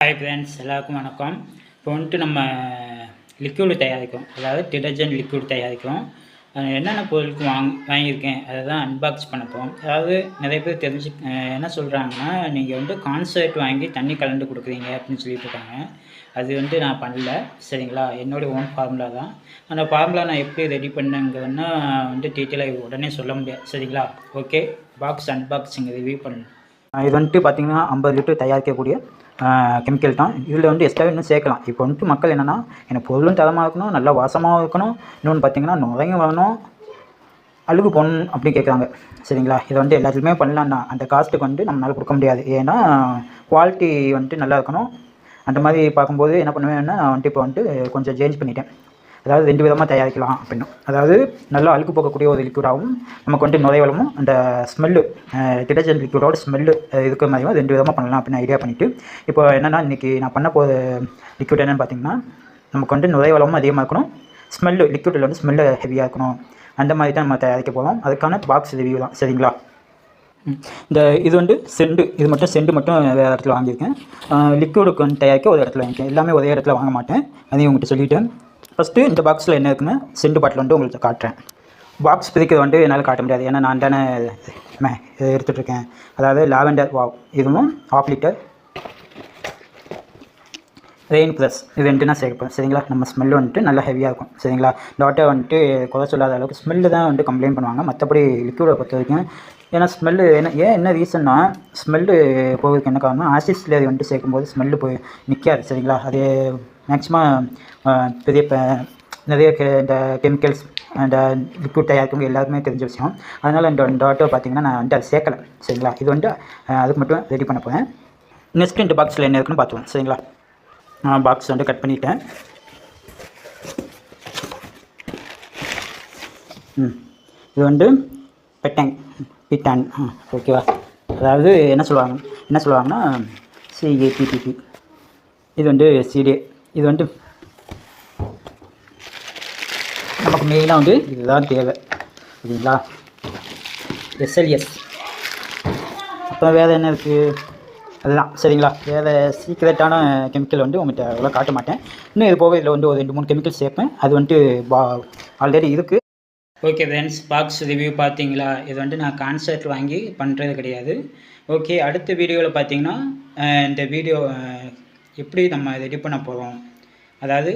Hi friends, எல்லாருக்கும் வணக்கம். இப்போ வந்துட்டு நம்ம லிக்விடு தயாரிக்கிறோம், அதாவது டிடர்ஜென்ட் லிக்விட் தயாரிக்கிறோம். என்னென்ன பொருளுக்கு வாங்கியிருக்கேன் அதை தான் அன்பாக்ஸ் பண்ண போகிறோம். அதாவது நிறைய பேர் என்ன சொல்கிறாங்கன்னா, நீங்கள் வந்து கான்சென்ட்ரேட் வாங்கி தண்ணி கலந்து கொடுக்குறீங்க அப்படின்னு சொல்லிட்டு இருக்காங்க. அது நான் பண்ணல, சரிங்களா? என்னோடய ஓன் ஃபார்முலா தான். அந்த ஃபார்முலா நான் எப்படி ரெடி பண்ணேங்கிறதுன்னா டீட்டெயிலாக உடனே சொல்ல முடியாது, சரிங்களா? ஓகே, அன்பாக்சிங் ரிவ்யூ பண்ணணும். இது பார்த்திங்கன்னா 50 லிட்டர் தயாரிக்கக்கூடிய கெமிக்கல் தான். இதில் எக்ஸ்ட்ராவே இன்னும் சேர்க்கலாம். இப்போ மக்கள் என்னென்னா, எனக்கு பொருளும் தரமாக இருக்கணும், நல்லா வாசமாகவும் இருக்கணும், இன்னொன்று பார்த்திங்கன்னா நுரையும் வரணும், அழுகு போகணும் அப்படின்னு கேட்குறாங்க, சரிங்களா? இதை எல்லாத்துக்குமே பண்ணலாம் தான். அந்த காஸ்ட்டுக்கு நம்மளால் கொடுக்க முடியாது. ஏன்னா குவாலிட்டி நல்லா இருக்கணும். அந்த மாதிரி பார்க்கும்போது என்ன பண்ணுவேன்னா, இப்போ கொஞ்சம் சேஞ்ச் பண்ணிட்டேன். அதாவது 2 விதமாக தயாரிக்கலாம் அப்படின்னு. அதாவது நல்லா அழுக்கு போகக்கூடிய ஒரு லிக்விடாகவும் நமக்கு நுரைவலமும் அந்த ஸ்மெல்லு டிடர்ஜென்ட் லிக்விடோட ஸ்மெல்லு இருக்கிற மாதிரியும் 2 விதமாக பண்ணலாம் அப்படின்னு ஐடியா பண்ணிவிட்டு, இப்போ என்னென்னா இன்றைக்கி நான் பண்ண போகிற லிக்விட் என்னென்னு பார்த்திங்கன்னா, நமக்கு நுரைவலமும் அதிகமாக இருக்கணும், லிக்விடில் ஸ்மெல்லு ஹெவியாக இருக்கணும். அந்த மாதிரி தான் நம்ம தயாரிக்க போகிறோம். அதுக்கான பாக்ஸ் ரிவ்யூ தான், சரிங்களா? இது செண்டு, இது மட்டும் செண்டு மட்டும் வேறு இடத்துல வாங்கியிருக்கேன். லிக்விடுக்கு தயாரிக்க ஒரு இடத்துல வாங்கியிருக்கேன். எல்லாமே ஒரே இடத்துல வாங்க மாட்டேன், அதையும் உங்கள்கிட்ட சொல்லிவிட்டேன். ஃபஸ்ட்டு இந்த பாக்ஸில் என்ன இருக்குன்னு செண்டு பாட்டில் உங்களுக்கு காட்டுறேன். பாக்ஸ் பிரிக்கிறது என்னால் காட்ட முடியாது, ஏன்னா நான் தானே எடுத்துகிட்ருக்கேன். அதாவது லாவெண்டர் வாவ், இதுவும் 1/2 லிட்டர் ரெயின் ப்ளஸ், இது நான் சேர்ப்பேன், சரிங்களா? நம்ம ஸ்மெல்லு நல்லா ஹெவியாக இருக்கும், சரிங்களா? டாக்டர் குறை சொல்லாத அளவுக்கு ஸ்மெல்லு தான் கம்ப்ளைண்ட் பண்ணுவாங்க. மற்றபடி லிக்விடை பொறுத்த வரைக்கும், ஏன்னா ஸ்மெல்லு என்ன ரீசன்னா, ஸ்மெல்லு போகிறதுக்கு என்ன காரணம், ஆசிட்ஸில் சேர்க்கும்போது ஸ்மெல்லு போய் நிற்காது, சரிங்களா? அது மேக்ஸிமம் நிறைய இந்த கெமிக்கல்ஸ் அந்த லிக்விட் தயாரிக்கவங்க எல்லாருக்குமே தெரிஞ்ச விஷயம். அதனால் இந்த டாக்டர் பார்த்திங்கன்னா நான் அதை சேர்க்கலை, சரிங்களா? இது அதுக்கு மட்டும் ரெடி பண்ண போகிறேன். நெக்ஸ்ட் இந்த பாக்ஸில் என்ன இருக்குன்னு பார்த்துவோம், சரிங்களா? பாக்ஸ் கட் பண்ணிட்டேன். இது பிட்டான், ஓகேவா? அதாவது என்ன சொல்லுவாங்கன்னா CAPPP. இது சிடே. இது நமக்கு மெயினாக இதுதான் தேவை, சரிங்களா? SLS. அப்புறம் வேறு என்ன இருக்குது, அதுதான், சரிங்களா? வேறு சீக்ரெட்டான கெமிக்கல் உங்கள்கிட்ட அவ்வளோ காட்ட மாட்டேன். இன்னும் இது போக இதில் ஒரு 2-3 கெமிக்கல் சேர்ப்பேன். அது ஆல்ரெடி இருக்குது. ஓகே ஃப்ரெண்ட்ஸ், பாக்ஸ் ரிவ்யூ பார்த்தீங்களா? இது நான் கான்செப்ட் வாங்கி பண்ணுறது கிடையாது. ஓகே, அடுத்த வீடியோவில் பார்த்தீங்கன்னா இந்த வீடியோ எப்படி நம்ம ரெடி பண்ண போகிறோம், அதாவது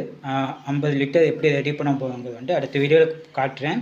50 லிட்டர் எப்படி ரெடி பண்ண போகிறோங்கிறது அடுத்த வீடியோவில் காட்டுறேன்.